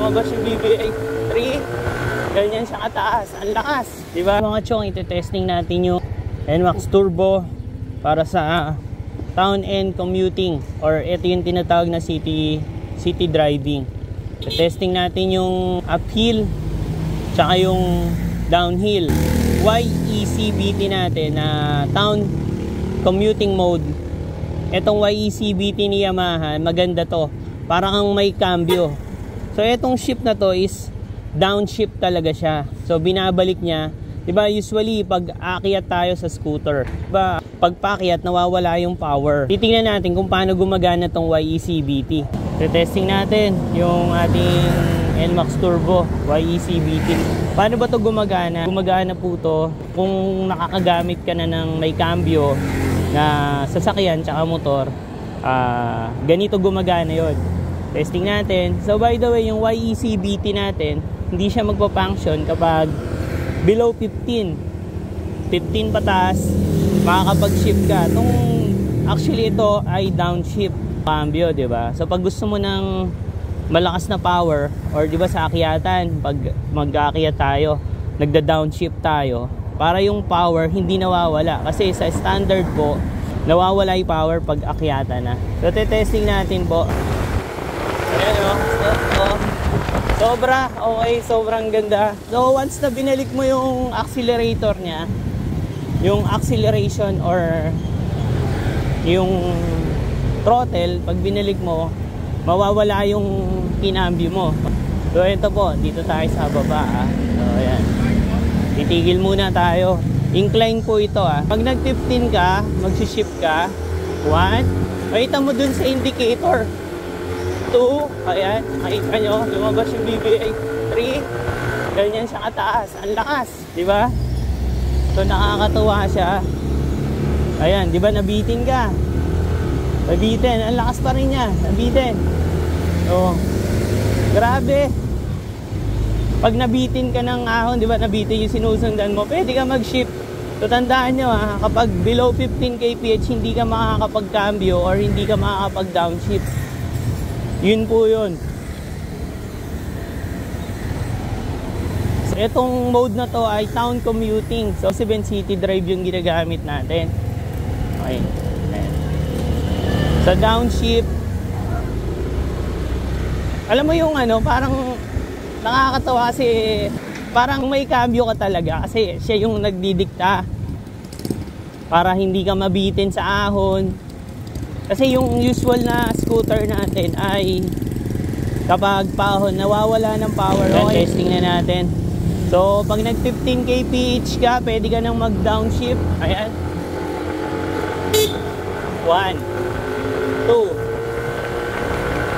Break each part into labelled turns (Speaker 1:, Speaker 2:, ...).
Speaker 1: lumabas yung BBA3. Ganyan siya kataas, ang lakas, diba? Mga chong, ite-testing natin yung NMAX Turbo para sa town and commuting, or ito yung tinatawag na city driving. Ite-testing natin yung uphill tsaka yung downhill. YECBT natin na town commuting mode. Etong YECBT ni Yamaha, maganda to, parang ang may cambio. So etong shift na to is downshift talaga siya. So binabalik niya, 'di ba? Usually pag aakyat tayo sa scooter, 'di ba? Pag paakyat nawawala yung power. Titingnan natin kung paano gumagana tong YECBT. Testing natin yung ating NMAX Turbo YECBT. Paano ba to gumagana? Gumagana po to kung nakakagamit ka na ng may cambio na sasakyan tsaka motor. Ganito gumagana 'yon. Testing natin. So by the way, yung YECBT natin, hindi siya magpa-function kapag below 15 pataas, makakapag-shift ka. Actually ito ay downshift cambio, di ba? So pag gusto mo ng malakas na power, or di ba sa akyatan, pag mag-aakyat tayo, nagda-downshift tayo, para yung power hindi nawawala. Kasi sa standard po, nawawala yung power pag akyatan na. So testing natin po. Ayan o. Sobra, okay, sobrang ganda. So once na binalik mo yung accelerator niya, yung acceleration or yung throttle, pag binalik mo, mawawala yung kinambyo mo. So ito po, dito tayo sa baba. So ayan, titigil muna tayo. Incline po ito. Pag nag-15 ka, mag-shift ka. 1, makita mo dun sa indicator. 2, ayan, makita nyo, lumabas yung BBA. 3, ganyan siya kataas, ang lakas, di ba? So nakakatuwa siya. Ayan, di ba nabitin ka? Nabitin, ang lakas pa rin niya, nabitin. So, grabe. Pag nabitin ka ng ahon, di ba nabitin yung sinusundan mo, pwede ka mag-shift. So tandaan nyo kapag below 15 kph, hindi ka makakapag-cambio or hindi ka makakapag-downshift. Yun po yun. So, itong mode na to ay town commuting. So 7 city drive yung ginagamit natin. Okay. Ayan. Sa downshift, alam mo yung parang nakakatawa kasi parang may cambio ka talaga kasi siya yung nagdidikta para hindi ka mabitin sa ahon. Kasi yung usual na scooter natin ay kapag pahon, nawawala ng power. Okay, testing na natin. So, pag nag 15 kph ka, pwede ka nang mag-downshift. Ayan. 1, 2,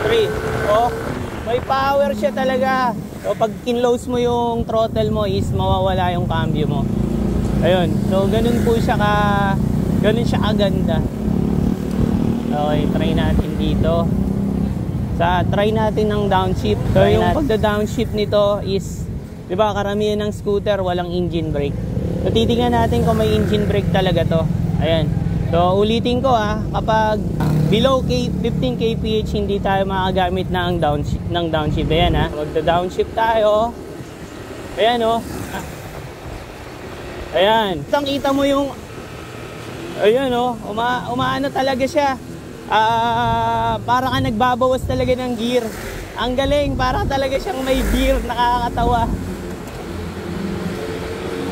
Speaker 1: 3. Oh, may power siya talaga. So, pag kinlose mo yung throttle mo is mawawala yung cambio mo. Ayun. So, ganun po siya ganun siya kaganda. Okay, try natin dito. Try natin ng downshift. So yung pagda-downshift nito is, di ba, karamihan ng scooter walang engine brake. So titingnan natin kung may engine brake talaga to. Ayan. So ulitin ko kapag below 15 kph hindi tayo makagamit ng downshift. Ayan magda-downshift tayo. Ayan Ayan. Kita mo yung umaano talaga siya. Para ka nagbabawas talaga ng gear. Ang galing, para talaga siyang may gear. Nakakatawa,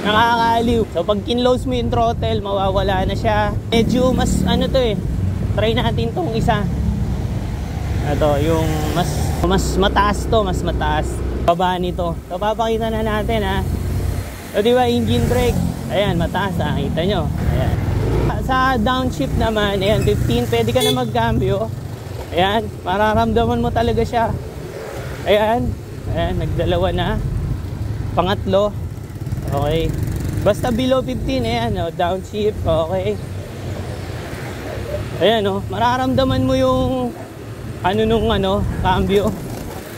Speaker 1: nakakaaliw. So pag kinlose mo yung throttle, mawawala na siya. Medyo mas try natin tong isa. Ito yung mas mataas to, mas mataas. Baba nito. So papakita na natin So diba engine brake, ayan mataas kita nyo. Ayan. Sa downshift naman, ayan, 15, pwede ka na mag-cambio. Ayan, mararamdaman mo talaga siya. Ayan, nagdalawa na. Pangatlo. Okay. Basta below 15, ayan, downshift, okay. Ayan, mararamdaman mo yung cambio.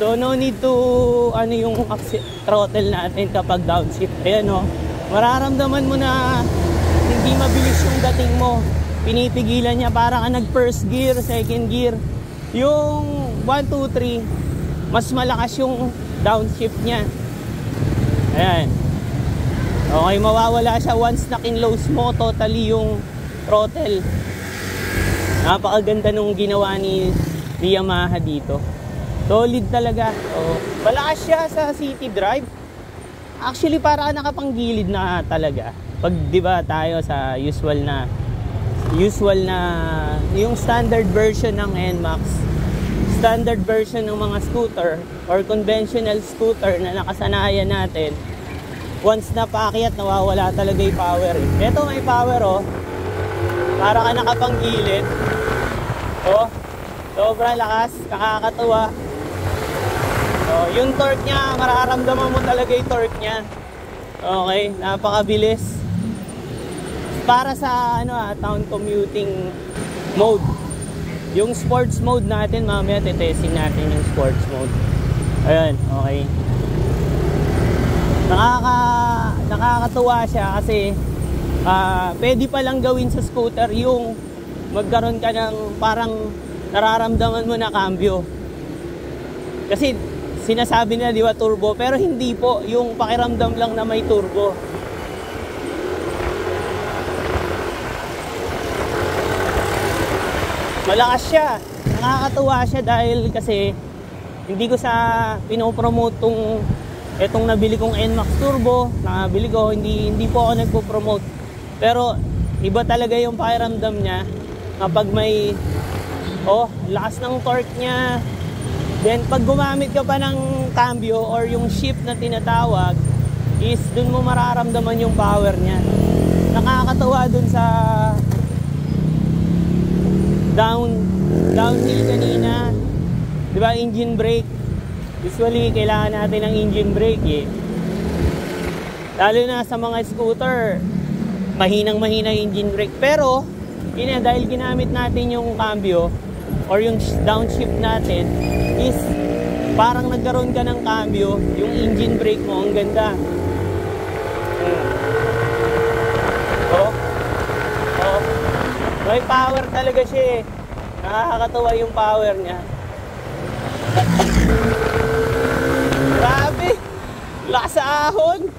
Speaker 1: So, no need to, yung throttle natin kapag downshift. Ayan, mararamdaman mo na hindi mabilis yung dating mo. Pinipigilan niya, para ka nag first gear, second gear. Yung 1, 2, 3, mas malakas yung downshift niya. Ayan. Okay, mawawala siya once na kinlose mo totally yung throttle. Napakaganda nung ginawa ni Yamaha dito. Solid talaga. Malakas siya sa city drive. Actually, para nakapanggilid na talaga. Pag 'di ba tayo sa usual na yung standard version ng NMAX, standard version ng mga scooter or conventional scooter na nakasanayan natin, once na paakyat, nawawala talaga yung power. Ito may power, oh. Para ka nakapanggilid. Oh, sobrang lakas, nakakatuwa. Oh, yung torque niya, mararamdaman mo talaga yung torque niya. Okay, napakabilis. Para sa town commuting mode. Yung sports mode natin, mamaya testing natin yung sports mode. Ayun, okay. Nakakatuwa siya kasi pwede palang gawin sa scooter yung magkaroon ka ng parang nararamdaman mo na cambio. Kasi sinasabi nila, di ba, turbo, pero hindi po, yung pakiramdam lang na may turbo. Malakas siya. Nakakatuwa siya dahil kasi hindi ko sa pinopromote etong nabili kong NMAX Turbo. Nabili ko, hindi po ako nagpo-promote. Pero iba talaga yung pakiramdam niya kapag may lakas ng torque niya. Then pag gumamit ka pa ng cambio or yung shift na tinatawag, is dun mo mararamdaman yung power niya. Nakakatuwa dun sa downhill kanina, di ba, engine brake. Usually kailangan natin ng engine brake lalo na sa mga scooter, mahina engine brake. Pero dahil ginamit natin yung cambio or yung downshift natin, is parang nagkaroon ka ng cambio, yung engine brake mo, ang ganda. May power talaga siya. Nakakatuwa yung power niya. Grabe! Lakas sa ahon!